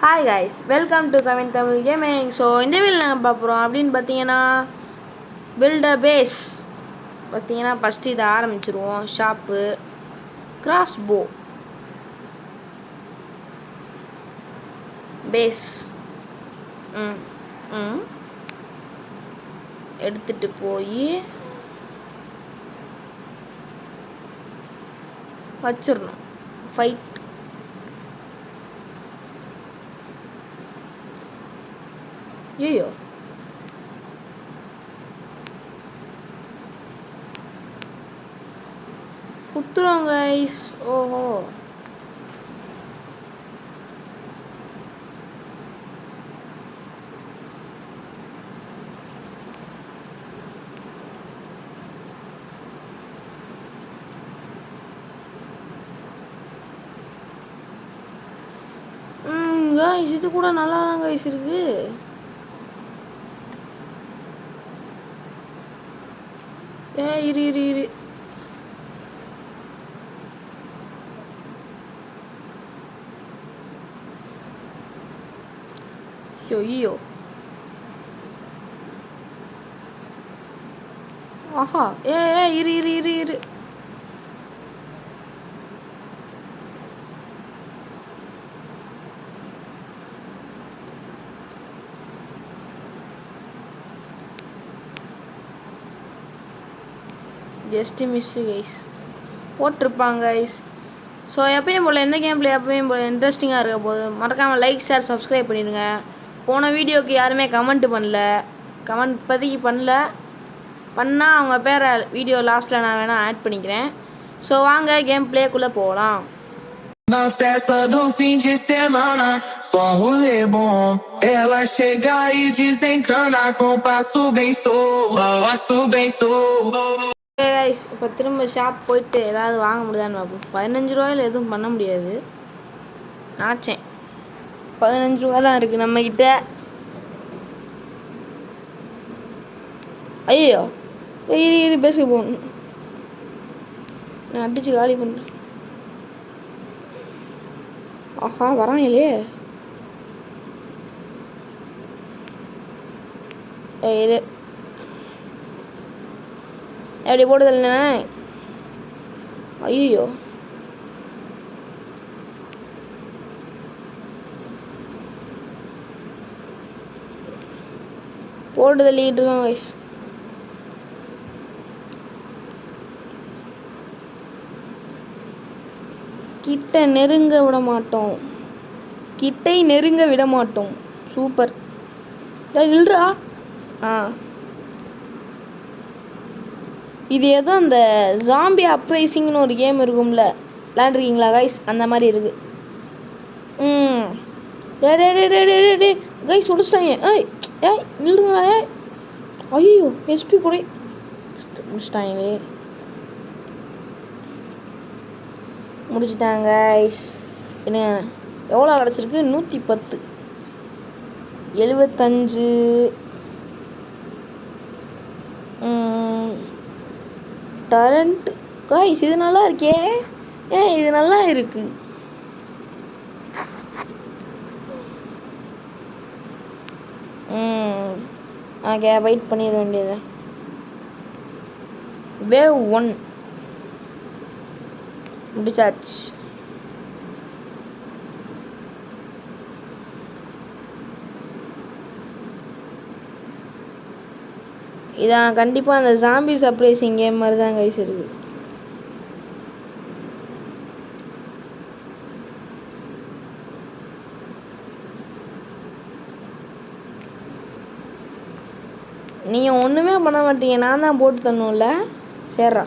Hi guys, welcome to Kavin Tamil gaming. So இந்த video நாங்கள் பார்க்குறோம் அப்படின்னு பார்த்தீங்கன்னா பில்ட் அ பேஸ். பார்த்தீங்கன்னா ஃபஸ்ட்டு இதை ஆரம்பிச்சிருவோம். ஷாப்பு, கிராஸ் போ, பேஸ் எடுத்துகிட்டு போய் வச்சிடணும். ஃபைட் ஐயோ குத்துறோம் கைஸ். ஓஹோ, கைஸ் இது கூட நல்லா தான் கைஸ் இருக்கு. இரு இரு இரு ஐயோ ஆஹா, இரு இரு இரு இரு ஜஸ்ட்டு மிஸ்ஸு கைஸ். போட்டிருப்பாங்க கைஸ். ஸோ எப்பயும் போல் எந்த கேம் பிளே எப்பயும் போல் இன்ட்ரெஸ்டிங்காக இருக்க போது மறக்காமல் லைக், ஷேர், சப்ஸ்கிரைப் பண்ணிடுங்க. போன வீடியோவுக்கு யாருமே கமெண்ட் பண்ணல. கமெண்ட் இப்போதைக்கு பண்ணால் அவங்க பேரை வீடியோ லாஸ்ட்டில் நான் வேணால் ஆட் பண்ணிக்கிறேன். ஸோ வாங்க கேம் பிளேக்குள்ளே போகலாம். Na festa do fim de semana, só rolê bom. Ela chega e desencana com passo bem solto. இப்போ திரும்ப ஷாப் போயிட்டு ஏதாவது வாங்க முடியுதான்னு பார்ப்போம். 15 ரூபாயில் எதுவும் பண்ண முடியாது. நினச்சேன் 15 ரூபா தான் இருக்குது நம்மக்கிட்ட. ஐயோ இரு பேசுக்கு போகணும். நான் அடித்து காலி பண்ணுறேன். ஆஹா, வரான் இல்லையே. இரு எப்படி போடுதல். ஐயோ போட்டு தள்ளிக்கிட்டு இருக்கோம் கைஸ். கிட்ட நெருங்க விட மாட்டோம். கிட்டை நெருங்க விட மாட்டோம். சூப்பர். இல்லைடா. இது ஏதோ அந்த ஜாம்பி அப்ரைசிங்னு ஒரு கேம் இருக்கும்ல, விளாண்டுருக்கீங்களா கைஸ்? அந்த மாதிரி இருக்குது. டே கைஸ் முடிச்சிட்டாங்க. இல்லைங்களா? ஐயோ ஹெச்பி கூட முடிச்சிட்டாங்களே. முடிச்சிட்டாங்க கைஸ். என்ன எவ்வளோ கிடச்சிருக்கு? 110, 75. டரண்ட் கைஸ் இது நல்லா இருக்கே. இது நல்லா இருக்கு. ஓகே, வெயிட் பண்ணிட வேண்டியது. வேவ் 1 முடிச்சாச்சு. இதான் கண்டிப்பாக அந்த ஜாம்பி சர்ப்ரைசிங் கேம் மாதிரி தான் கைஸ் இருக்குது. நீங்கள் ஒன்றுமே பண்ண மாட்டீங்க, நான் தான் போட்டு தரணும்ல. சரிடா.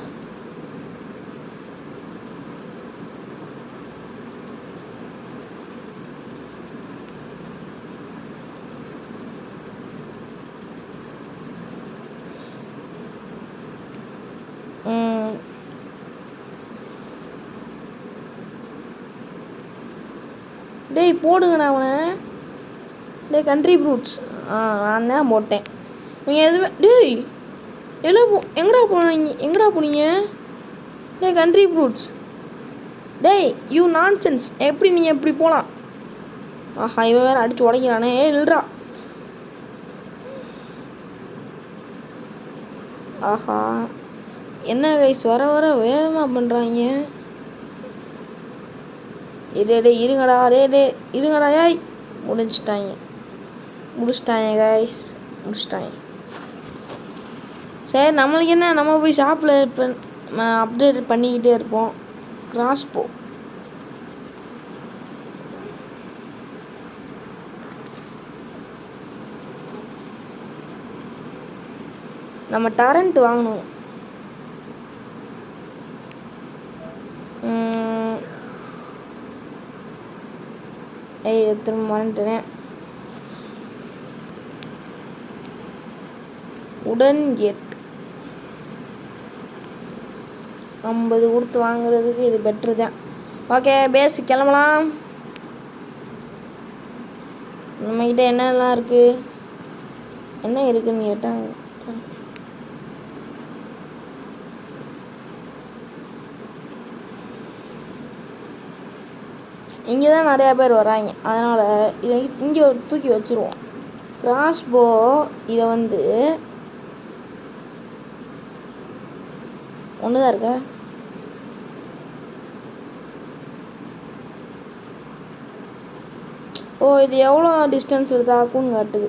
டேய் போடுங்கண்ணா அவனை. டேய் கண்ட்ரி ப்ரூட்ஸ். நான் தான் போட்டேன். நீங்கள் எதுவுமே டேய் எல்லாம் எங்கடா போனீங்க? டேய் கண்ட்ரி ப்ரூட்ஸ். டேய் யூ நான்சென்ஸ். எப்படி நீங்கள் எப்படி போகலாம்? ஆஹா இவன் வேறு அடித்து உடைக்கிறானே. இல்லைடா. ஆஹா என்ன கைஸ் வர வர வேகமாக பண்ணுறாங்க. டே இருங்கடா. டே இருங்கடா. ஏய் முடிச்சிட்டாங்க கைஸ் முடிச்சிட்டாங்க. சரி நம்மளுக்கு என்ன, நம்ம போய் ஷாப்பில் இப்போ அப்டேட் பண்ணிக்கிட்டே இருப்போம். கிராஸ்போ நம்ம டரண்ட் வாங்கணும். திரும்ப மறந்துட்டேன். உடன் கேட் 50 கொடுத்து வாங்குறதுக்கு இது பெட்ரு தான். ஓகே பேஸ் கிளம்பலாம். நம்மக்கிட்ட என்னெல்லாம் இருக்குது, என்ன இருக்குதுன்னு கேட்டால் இங்கே தான் நிறையா பேர் வராங்க. அதனால் இதை இங்கே தூக்கி வச்சுருவோம். கிராஸ்போ இதை வந்து ஒன்று தான் இருக்க. ஓ இது எவ்வளோ டிஸ்டன்ஸில் தாக்குன்னு காட்டுது.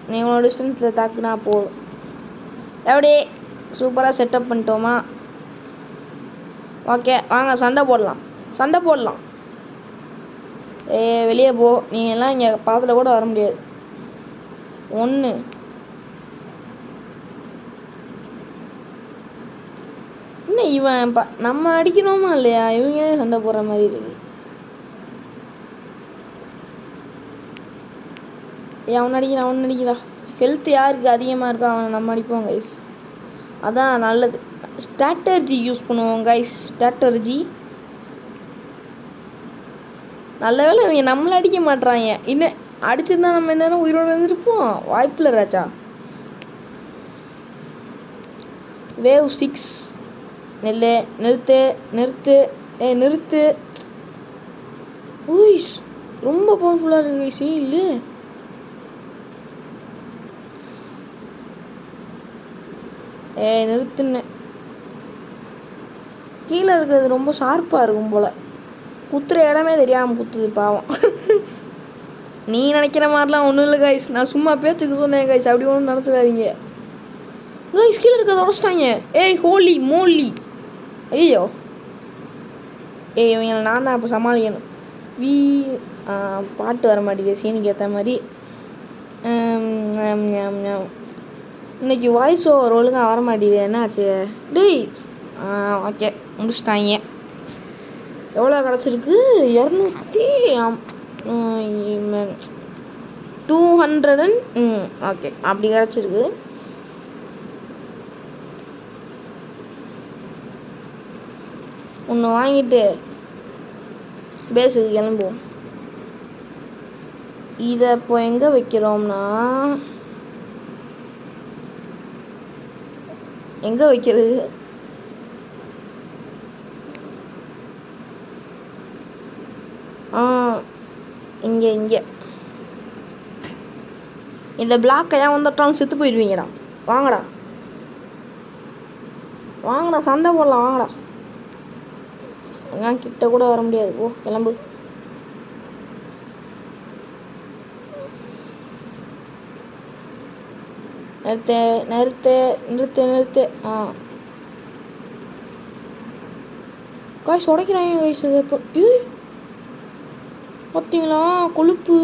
நீ எவ்வளோ டிஸ்டன்ஸில் தாக்குனா போதும். எப்படி சூப்பராக செட்டப் பண்ணிட்டோமா? ஓகே வாங்க சண்டை போடலாம். வெளியே போ. நீங்கள் எல்லாம் இங்கே பாத்தில் கூட வர முடியாது. ஒன்று என்ன இவன் நம்ம அடிக்கணுமா இல்லையா? இவங்களே சண்டை போடுற மாதிரி இருக்கு. அவன் அடிக்கிறா. ஹெல்த் யாருக்கு அதிகமாக இருக்கோ அவனை நம்ம அடிப்போம் கைஸ். அதான் நல்லது. ஸ்ட்ராட்டர்ஜி யூஸ் பண்ணுவோம் கைஸ். ஸ்ட்ராட்டர்ஜி நல்ல வேலை இவங்க நம்மளை அடிக்க மாட்டுறாங்க. இன்னும் அடிச்சிருந்தா நம்ம என்னென்ன உயிரோடு இருந்துருப்போம். வாய்ப்பில்லை ராஜா. வேவ் 6 நிறுத்து. ஊய் ரொம்ப பவர்ஃபுல்லாக இருக்கு கைஸ். இல்லை நிறுத்துன்னு. கீழே இருக்கிறது ரொம்ப ஷார்ப்பாக இருக்கும் போல். குத்துற இடமே தெரியாமல் குத்துது பாவம். நீ நினைக்கிற மாதிரிலாம் ஒன்றும் இல்லை கைஸ். நான் சும்மா பேச்சுக்கு சொன்னேன் கைஸ். அப்படி ஒன்றும் நினச்சிடாதீங்க கைஸ். கீழே இருக்கிறத உடச்சிட்டாங்க. ஹோலி மோலி. ஐயோ இவங்களை நான் தான் இப்போ சமாளிக்கணும். பாட்டு வர மாட்டேங்குது சீனுக்கு ஏற்ற மாதிரி. இன்னைக்கு வாய்ஸ் ஓவர் ஒழுங்காக வர மாட்டேங்குது. என்னாச்சு டேய்? ஓகே முடிச்சிட்டாங்க. எவ்வளோ கிடச்சிருக்கு? 200 ஓகே அப்படி கிடச்சிருக்கு. ஒன்று வாங்கிட்டு பேஸுக்கு கிளம்புவோம். இதை இப்போ எங்கே வைக்கிறோம்னா, எங்கே வைக்கிறது? இங்கே இந்த பிளாக்கை ஏன் வந்துட்டாலும் செத்து போயிடுவீங்கடா. வாங்கடா சண்டை போடலாம். வாங்கடா. ஏன் கிட்ட கூட வர முடியாது. ஓ கிளம்பு. நிறுத்து. காய்ஸ் உடைக்கிறாங்க காய்ஸ். அது இப்போ பார்த்தீங்களா கொழுப்பு.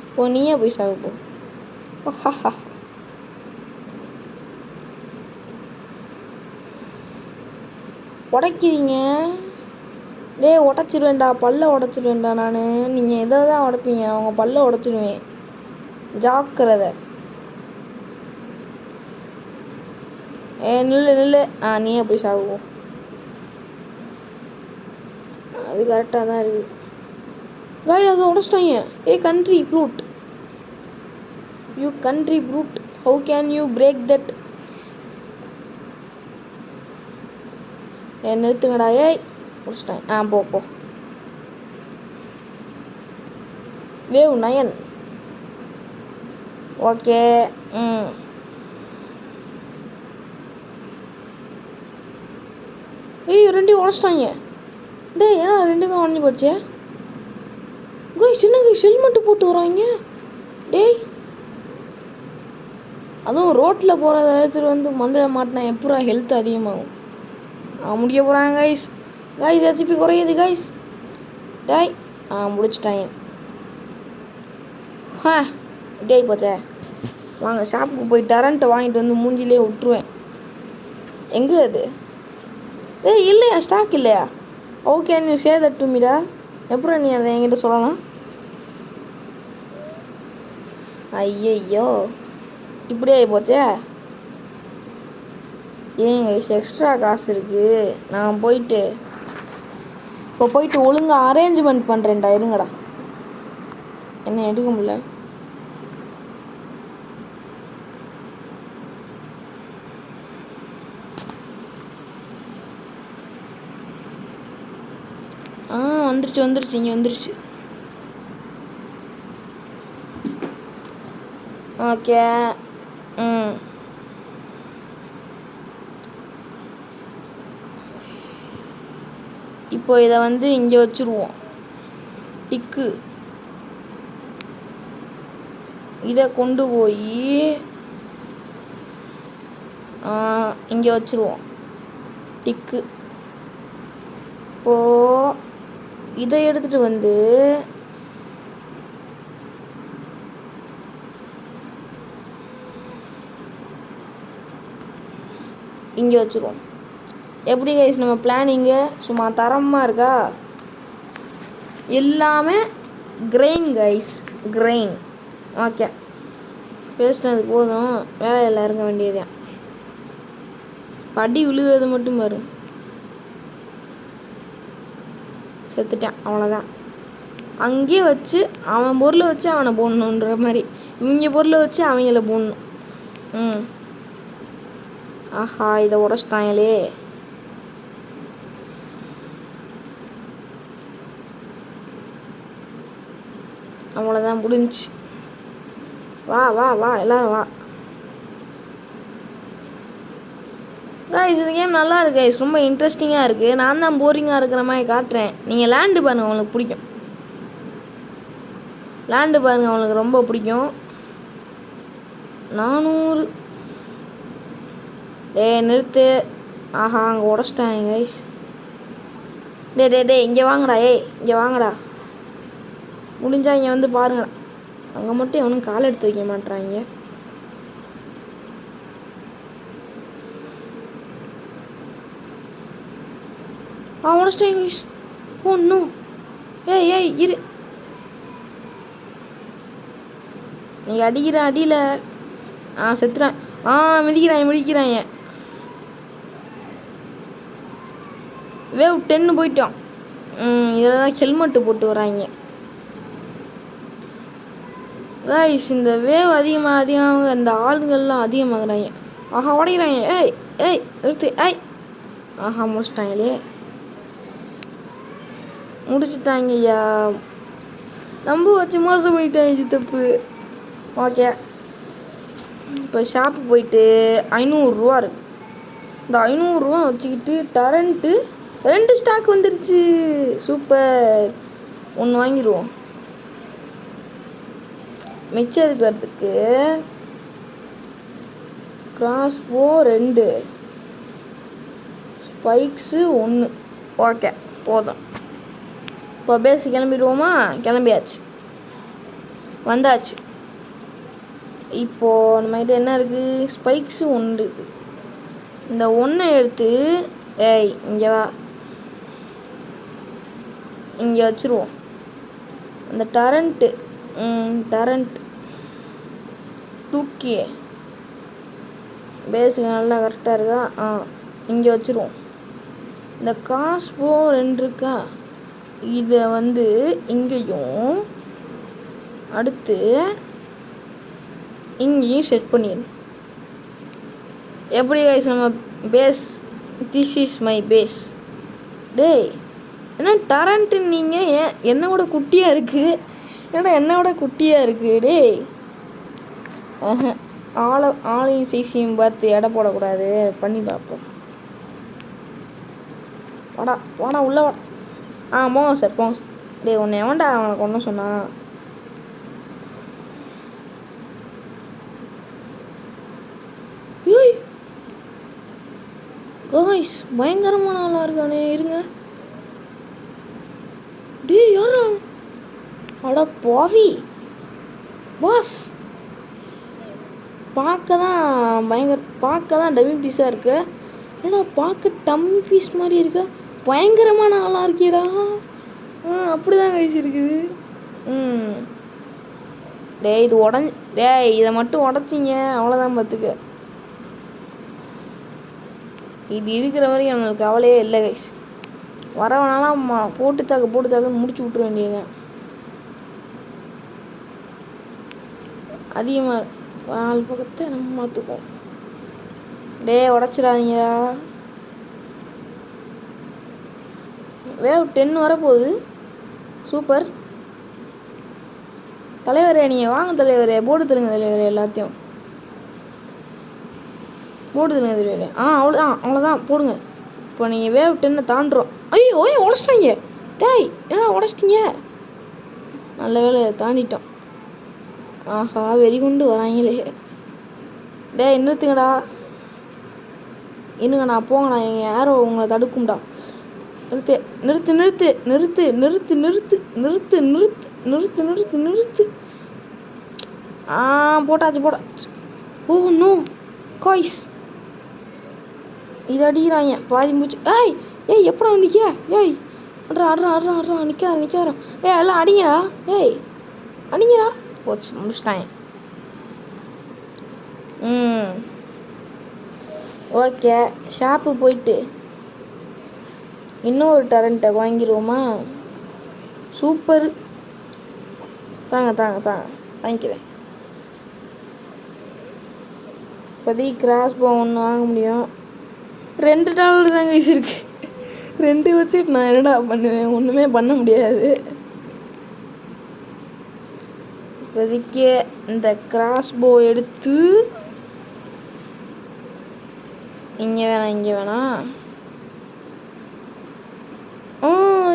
இப்போ நீயே போய் சாக போ. உடைக்கிறீங்க. உடச்சிருவேன்டா. பல்ல உடச்சிருவேன்டா நான். நீங்கள் எதை தான் உடைப்பீங்க? அவங்க பல்ல உடச்சிடுவேன். ஜாக்கிரதை. நில்லு. நீயே போய் சாகுவோம். அது கரெக்டாக தான் இருக்குது. அதை உடச்சிட்டாங்க. Country brute. You country brute. How can you break that? நிறுத்துங்கடா. முடிச்சிட்டாங்க. போ. வேவ் 9. ஓகே. ஏய் ரெண்டையும் உடச்சிட்டாங்க. டேய் ஏன்னா ரெண்டுமே உடஞ்சி போச்சு. சின்ன ஹெல்மெட்டு போட்டு வராங்க. டேய் அதுவும் ரோட்டில் போகிறத எடுத்துகிட்டு வந்து மண்டையில் மாட்டினா எப்படா ஹெல்த் அதிகமாகும். முடிய போகிறாங்க கைஸ். ஹெச்பி குறையுது கைஸ். டேய் முடிச்சிட்டாங்க. டேய் போச்சே. வாங்க ஷாப்புக்கு போய் டரண்ட்டை வாங்கிட்டு வந்து மூஞ்சிலே விட்டுருவேன். எங்கே அது? டேய் இல்லையா, ஸ்டாக் இல்லையா? ஓகே நீ சே தட் டு மீடா. எப்பறம் நீ அதை என்கிட்ட சொல்லலாம்? ஐயோ இப்படியே போச்சே. ஏங்க எக்ஸ்ட்ரா காசு இருக்குது. நான் போயிட்டு ஒழுங்காக அரேஞ்ச்மெண்ட் பண்ணுறேன்டா. இருங்கடா, என்ன எடுக்க முடியல. வந்துருச்சு இங்கே வந்துருச்சு. ஓகே. இப்போ இதை வந்து இங்கே வச்சுருவோம். டிக்கு இதை கொண்டு போய் இங்கே வச்சுருவோம். டிக்கு. இப்போது இதை எடுத்துகிட்டு வந்து இங்கே வச்சுருவோம். எப்படி கைஸ் நம்ம பிளானிங்கு சும்மா தரமாக இருக்கா? எல்லாமே கிரெயின் கைஸ், கிரெயின். ஓகே பேசினது போதும், வேலையில் இறங்க வேண்டியது. படி விழுகிறது மட்டும் பாரு. செத்துட்டேன், அவ்வளோதான். அங்கேயே வச்சு அவன் பொருளை வச்சு அவனை போடணுன்ற மாதிரி இவங்க பொருளை வச்சு அவங்கள போடணும். ஆஹா இதை உடச்சிட்டாங்களே. அவ்வளோதான் முடிஞ்சிச்சு. வா வா வா எல்லோரும் வா. கைஸ் இந்த கேம் நல்லா இருக்கு கைஸ், ரொம்ப இன்ட்ரெஸ்டிங்காக இருக்குது. நான் தான் போரிங்காக இருக்கிற மாதிரி காட்டுறேன். நீங்கள் லேண்டு பாருங்கள், உங்களுக்கு பிடிக்கும். லேண்டு பாருங்கள், அவங்களுக்கு ரொம்ப பிடிக்கும். 400. நிறுத்து. ஆஹா அங்கே உடச்சிட்டாங்க கைஸ். டே இங்கே வாங்கடா. இங்கே வாங்கடா. முடிஞ்சால் இங்கே வந்து பாருங்கடா. அங்கே மட்டும் எவனும் கால் எடுத்து வைக்க மாட்றாங்க. உடச்சிட்டேன் கைஸ். இன்னும் ஏய் இரு. நீ அடிக்கிற அடியில் செத்துறேன். மிதிக்கிறாங்க. வேவ் 10 போயிட்டோம். இதில் தான் ஹெல்மெட்டு போட்டு வராங்க கைஸ். இந்த வேவ் அதிகமாக இந்த ஆளுங்கள்லாம் அதிகமாகறாங்க. ஆஹா உடைக்கிறாங்க. ஏய் நிறுத்து. ஆஹா முடிச்சிட்டாங்களே. முடிச்சுட்டாங்கய்யா. நம்ம வச்சு மோசம் பண்ணிட்டாங்க தப்பு. ஓகே இப்போ ஷாப்பு போயிட்டு 500 ரூபா இருக்குது. இந்த 500 ரூபா வச்சுக்கிட்டு டரண்ட்டு 2 ஸ்டாக் வந்துருச்சு. சூப்பர். 1 வாங்கிடுவோம். மிச்சம் இருக்கிறதுக்கு கிராஸ்போ 2, ஸ்பைக்ஸு 1. ஓகே போதும். இப்போ பேசி கிளம்பிடுவோமா? கிளம்பியாச்சு, வந்தாச்சு. இப்போது நம்மகிட்ட என்ன இருக்குது? ஸ்பைக்ஸு 1 இருக்குது. இந்த 1 எடுத்து இங்கே வா, இங்கே வச்சுருவோம். அந்த டரண்ட் தூக்கி பேஸுக்கு நல்லா கரெக்டாக இருக்கா? இங்கே வச்சுருவோம். இந்த காஸ்போ 2 இருக்கா, இதை வந்து இங்கேயும் அடுத்து இங்கேயும் செட் பண்ணிடணும். எப்படி கைஸ் நம்ம face? This is my face. டேய் என்ன டரண்ட்டு நீங்கள் என்னோட குட்டியாக இருக்குது. ஏன்னா என்னை விட குட்டியாக இருக்கு டேய். ஆளையும் சைஸையும் பார்த்து எடை போடக்கூடாது. பண்ணி பார்ப்போம். வாடா வாடா உள்ள வாடா. போங்க சார் போங்க சார். டேய் உன்னை எவன்டா அவனுக்கு ஒன்றும் சொன்னா? ஏய் காய்ஸ் பயங்கரமான ஆளாக இருக்கானே. இருங்க. டேய் யாரா? அட பாவி பாஸ். பார்க்க தான் டம்மி பீஸாக இருக்கு. ஏன்னா பார்க்க டம்மி பீஸ் மாதிரி இருக்க. பயங்கரமான ஆளாக இருக்கேடா. அப்படி தான் கைஸ் இருக்குது. டேய் இது டேய் இதை மட்டும் உடச்சிங்க அவ்வளோதான் பார்த்துக்க. இது இருக்கிற வரைக்கும் நம்மளுக்கு கவலையே இல்லை கைஸ். வரவனாலாம் போட்டு தாக்குன்னு முடிச்சு விட்ற வேண்டியதுதான். அதிகமாக 4 பக்கத்தை நம்ம மாற்றுப்போம். டேய் உடச்சிடாதீங்கடா. வேவ் 10 வரப்போகுது. சூப்பர் தலைவரே. நீங்கள் வாங்க தலைவரே. போட்டு தருங்க தலைவரே. எல்லாத்தையும் போட்டு தருங்க தலைவரே. அவ்வளோதான் போடுங்க. இப்போ நீங்கள் வேவ் 10 தாண்டுறோம். ஐயோ உடச்சிட்டாங்க. டேய் ஏன்னா உடச்சிட்டிங்க. நல்ல வேலை தாண்டிட்டோம். ஆஹா வெறி கொண்டு வராங்களே. டேய் நிறுத்துங்கடா. இன்னுங்கண்ணா போங்கண்ணா. எங்கள் யாரோ உங்களை தடுக்கும்டா. நிறுத்து நிறுத்து நிறுத்து நிறுத்து நிறுத்து நிறுத்து நிறுத்து நிறுத்து நிறுத்து நிறுத்து நிறுத்து. போட்டாச்சு. Oh no guys. இது அடிக்கிறாங்க பாதி மூச்சு. ஏய் எப்படா வந்தீங்க? ஏய் அட்ரா நிற்காரன். எல்லாம் அடிங்கடா. அடிங்கடா. போச்சு முடிச்சிட்டாங்க. ஓகே ஷாப்பு போயிட்டு இன்னொரு டரண்ட்டை வாங்கிடுவோமா? சூப்பர். தாங்க வாங்கிக்கிறேன். இப்போதைக்கு கிராஸ் போ ஒன்று வாங்க முடியும். $2 தாங்க இருக்கு. 2 வச்சுட்டு நான் என்னடா பண்ணுவேன்? ஒன்றுமே பண்ண முடியாது. இப்போதைக்கு இந்த கிராஸ் போ எடுத்து இங்கே வேணாம்.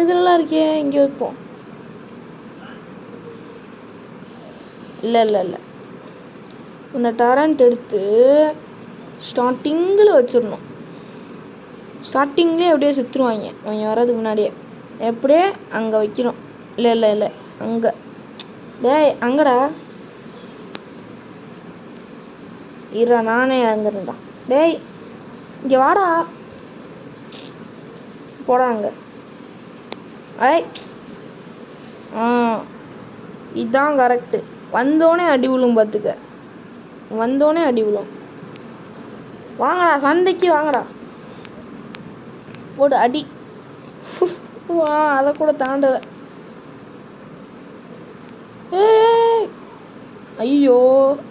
இதெல்லாம் இருக்கே. இங்கே வைப்போம். இல்லை இந்த டரண்ட் எடுத்து ஸ்டார்டிங்கில் வச்சிடணும். ஸ்டார்டிங்லேயே அப்படியே செத்துருவாங்க அவங்க வர்றதுக்கு முன்னாடியே. எப்படியே அங்கே வைக்கிறோம். இல்லை அங்கே. டேய் அங்கடா. இருடா நானே அங்கேருண்டா. டேய் இங்கே வாடா. போடா அங்கே. இதுதான் கரெக்டு. வந்தோடனே அடி விழும் பார்த்துக்க. வாங்கடா சண்டைக்கு வாங்கடா. போடு அடி. அதை கூட தாண்டலை. ஐயோ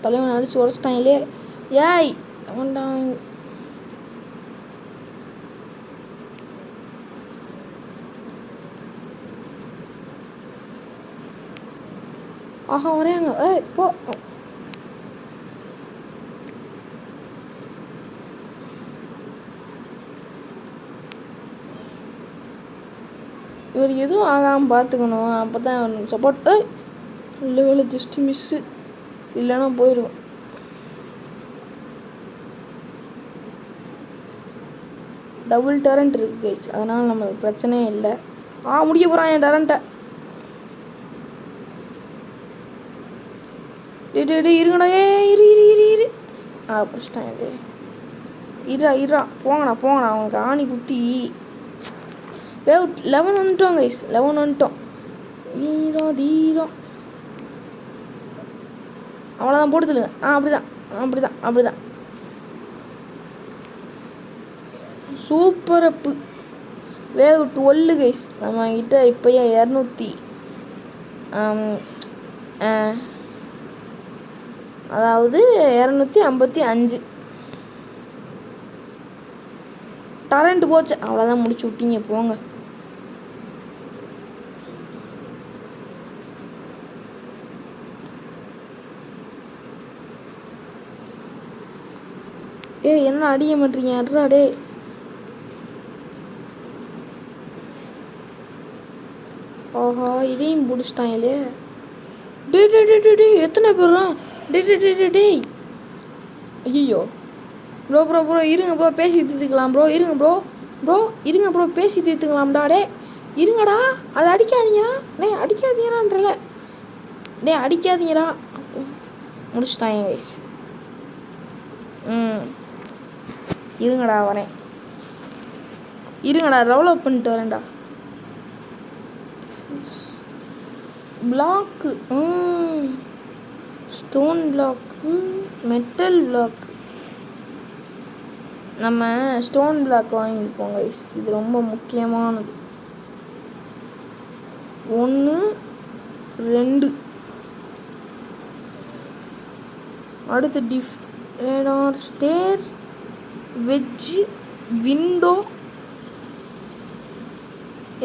தலைவன் அடிச்சு உடச்சிட்டாங்களே. ஏய் அவன்டா. வரையாங்க. போ. இவர் எதுவும் ஆகாமல் பார்த்துக்கணும். அப்போ தான் சப்போர்ட். நல்ல வேலை ஜஸ்ட் மிஸ்ஸு. இல்லைன்னா போயிடுவோம். டபுள் டரண்ட் இருக்குது கைஸ். அதனால் நம்மளுக்கு பிரச்சனையே இல்லை. முடிய போகிறான் என் டரண்ட்டை. இருங்கடா. இரு பிடிச்சிட்டான். இருடா போங்கண்ணா. அவங்களுக்கு ஆணி குத்தி. 11 வந்துட்டோம் கைஸ். 11 வந்துட்டோம். தீரம் அவ்வளோதான். போட்டுதுங்க. அப்படிதான். சூப்பர் அப்பு. Wave 12 guys. நம்ம கிட்ட இப்போயே 200 அதாவது 255 டரண்ட் போச்சு. அவ்வளோதான் முடிச்சு விட்டீங்க போங்க. ஏய் என்ன அடிக்க மாட்டீங்க அட்ரா டே. ஓஹோ இதையும் பிடிச்சிட்டாங்களே. டே டே டே டே டே எத்தனை பேரா? டே டே டே டே டேய். ஐயோ ப்ரோ ப்ரோ ப்ரோ இருங்க ப்ரோ பேசி தீர்த்துக்கலாம் ப்ரோ. இருங்க ப்ரோ ப்ரோ இருங்க ப்ரோ பேசி தீர்த்துக்கலாம்டா. டே இருங்கடா அதை அடிக்காதீங்கடா. டே அடிக்காதீங்கடான்றல. டே அடிக்காதீங்கடா. முடிச்சுட்டாங்க கைஸ். இருங்கடா வரேன். இருங்கடா டெவலப் பண்ணிட்டு வரேன்டா. Block stone block metal block. நம்ம ஸ்டோன் பிளாக் வாங்கிப்போம் கைஸ். இது ரொம்ப முக்கியமானது. 1 2 அடுத்து ரேடார் ஸ்டேர் வெஜ் விண்டோ.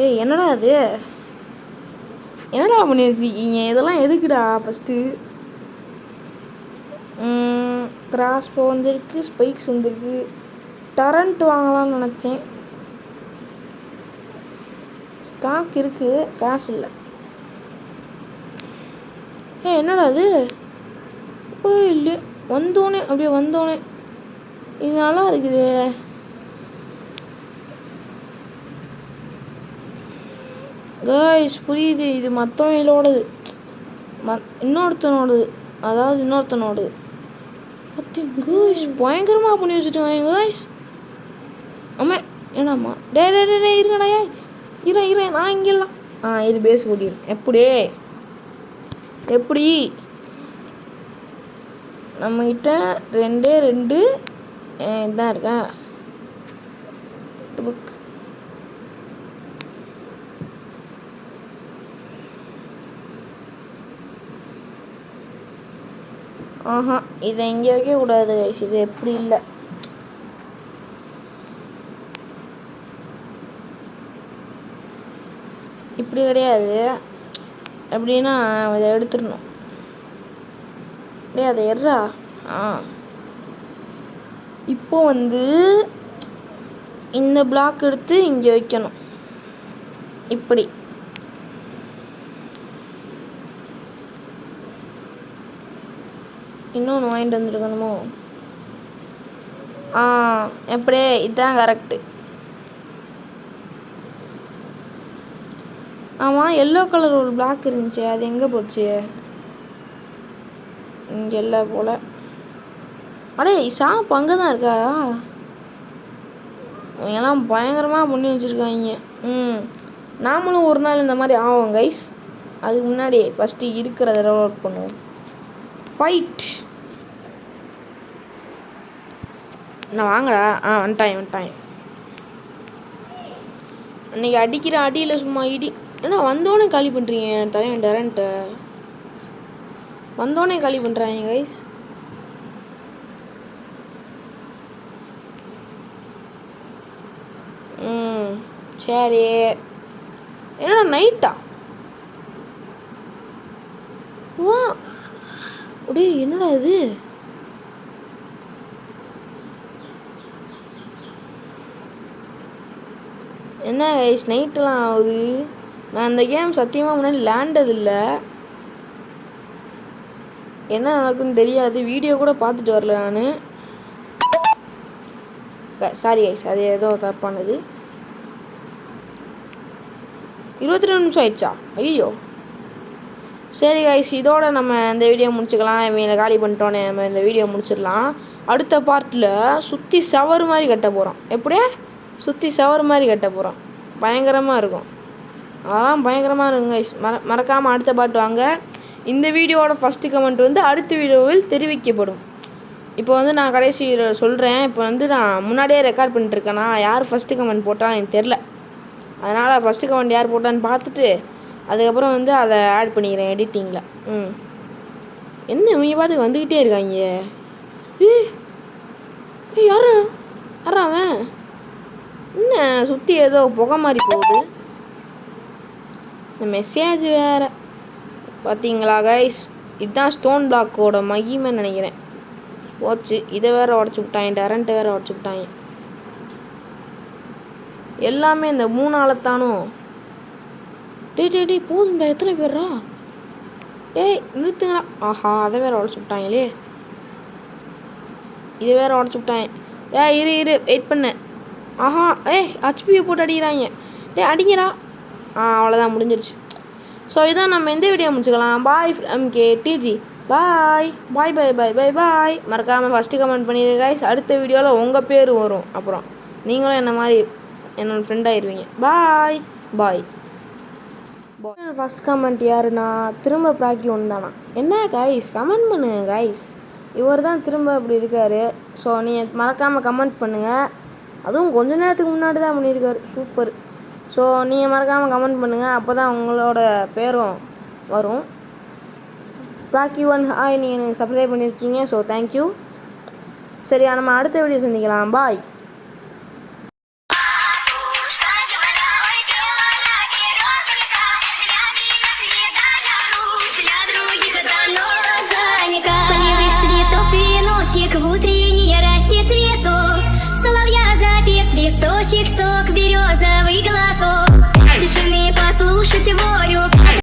ஏய் என்னடா அது? என்னடா பண்ணி வச்சுருக்கீங்க? இதெல்லாம் எதுக்குடா? ஃபஸ்ட்டு கிராஸ்போ வந்துருக்கு, ஸ்பைக்ஸ் வந்துருக்கு. டரண்ட் வாங்கலாம்னு நினச்சேன். ஸ்டாக் இருக்குது, காசு இல்லை. என்னடா அது? இல்லை வந்தோடனே அப்படியே வந்தோடனே இது நல்லா இருக்குது. கைஸ் புரியுது, இது மற்றவங்களோடது, இன்னொருத்தனோடது. அதாவது இன்னொருத்தனோடது. கைஸ் பயங்கரமாக பண்ணி வச்சுட்டாங்க கைஸ். ஆமா ஏன்னாம்மா டே டே டே டே இருக்கடா. இரு நான் இங்கெல்லாம் இது பேஸ் கூட்டியிருக்கேன். எப்படி நம்மக்கிட்ட 2 இதான் இருக்கா புக். இதை இங்கே வைக்கக்கூடாது கைஸ். இது எப்படி இல்லை. இப்படி கிடையாது. எப்படின்னா இதை எடுத்துடணும். டே அதை எட்றா. இப்போ இந்த பிளாக் எடுத்து இங்கே வைக்கணும். இப்படி இன்னொன்று வாங்கிட்டு வந்துருக்கணுமோ? எப்படியே இதுதான் கரெக்டு. ஆமாம் எல்லோ கலர் ஒரு பிளாக் இருந்துச்சு, அது எங்கே போச்சு? இங்கே இல்லை போல். அடே ஷாப் அங்கே தான் இருக்கா? எல்லாம் பயங்கரமாக பண்ணி வச்சுருக்காங்க. நாமளும் ஒரு நாள் இந்த மாதிரி ஆவோம் கைஸ். அதுக்கு முன்னாடி ஃபஸ்ட்டு இருக்கிறத டெவலப் பண்ணுவோம். ஃபைட் நான் வாங்கடா. வந்துட்டான். அன்றைக்கி அடிக்கிற அடியில் சும்மா ஏன்னா வந்தோடனே காலி பண்ணுறீங்க தலைவன். டரண்ட்டை வந்தோடனே காலி பண்ணுறாங்க கைஸ். சரி என்னடா நைட்டா? வா அப்படியே என்னடா இது? என்ன கைஸ் நைட்டெல்லாம் ஆகுது. நான் இந்த கேம் சத்தியமாக முன்னாடி விளாண்டதில்லை. என்ன நடக்குன்னு தெரியாது. வீடியோ கூட பார்த்துட்டு வரல நான். சாரி கைஸ், அது ஏதோ தப்பானது. 22 நிமிஷம் ஆயிடுச்சா? ஐயோ சரி கைஸ், இதோட நம்ம இந்த வீடியோ முடிச்சுக்கலாம். இவங்களை காலி பண்ணிட்டோன்னே நம்ம இந்த வீடியோ முடிச்சிடலாம். அடுத்த பார்ட்டில் சுற்றி சவர் மாதிரி கட்ட போகிறோம். எப்படியே சுற்றி சவர் மாதிரி கட்ட போகிறோம். பயங்கரமாக இருக்கும். அதெல்லாம் பயங்கரமாக இருக்கும் கைஸ். மறக்காமல் அடுத்த பார்ட் வாங்க. இந்த வீடியோவோட ஃபஸ்ட்டு கமெண்ட் அடுத்த வீடியோவில் தெரிவிக்கப்படும். இப்போ நான் கடைசி சொல்கிறேன். இப்போ நான் முன்னாடியே ரெக்கார்ட் பண்ணிட்டுருக்கேன்னா யார் ஃபஸ்ட்டு கமெண்ட் போட்டால் எனக்கு தெரில. அதனால் ஃபஸ்ட்டு கமெண்ட் யார் போட்டான்னு பார்த்துட்டு அதுக்கப்புறம் அதை ஆட் பண்ணிக்கிறேன் எடிட்டிங்கில். என்ன இவங்க பாட்டுக்கு வந்துக்கிட்டே இருக்காங்க. யாரா அவன்? என்ன சுற்றி ஏதோ புகை மாதிரி போகுது. இந்த மெசேஜ் வேறு பார்த்தீங்களா கைஸ்? இதுதான் ஸ்டோன் பிளாக்கோட மகிமைன்னு நினைக்கிறேன். போச்சு. இதை வேற உடச்சி விட்டாங்க, டரண்ட்டை வேற உடச்சி விட்டாங்க. எல்லாமே இந்த 3 ஆளத்தானும். டே போதும்டா, எத்தனை பேர்ரா? ஏய் நிறுத்துங்கடா. ஆஹா, அதை வேற உடச்சி விட்டாங்களே. இதை வேற உடச்சி விட்டாங்க. இரு வெயிட் பண்ணு. ஆஹா, ஹச்பியை போட்டு அடிக்கிறாங்க. அடிங்கடா. அவ்வளோதான், முடிஞ்சிருச்சு. ஸோ இதான் நம்ம இந்த வீடியோ முடிச்சுக்கலாம். Bye from KDG. பாய். மறக்காமல் ஃபஸ்ட்டு கமெண்ட் பண்ணிடுங்க கைஸ். அடுத்த வீடியோவில் உங்கள் பேர் வரும். அப்புறம் நீங்களும் என்ன மாதிரி என்னோடய ஃப்ரெண்ட் ஆயிடுவீங்க. பாய். ஃபஸ்ட் கமெண்ட் யாருன்னா திரும்ப ப்ராக்கி ஒன்று தானா? என்ன கைஸ் கமெண்ட் பண்ணுங்கள் கைஸ். இவர் தான் திரும்ப இப்படி இருக்கார். ஸோ நீங்கள் மறக்காமல் கமெண்ட் பண்ணுங்கள். அதுவும் கொஞ்ச நேரத்துக்கு முன்னாடி தான் பண்ணியிருக்காரு. சூப்பர். ஸோ நீங்கள் மறக்காமல் கமெண்ட் பண்ணுங்கள். அப்போ தான் உங்களோட பேரும் வரும். ப்ராக்கி 1 ஹாய், நீங்கள் எனக்கு சப்ஸ்கிரைப் பண்ணியிருக்கீங்க. So thank you. சரியா, நம்ம அடுத்த வீடியோ சந்திக்கலாம். பாய். В утренней росе цветов соловья запев свисточек.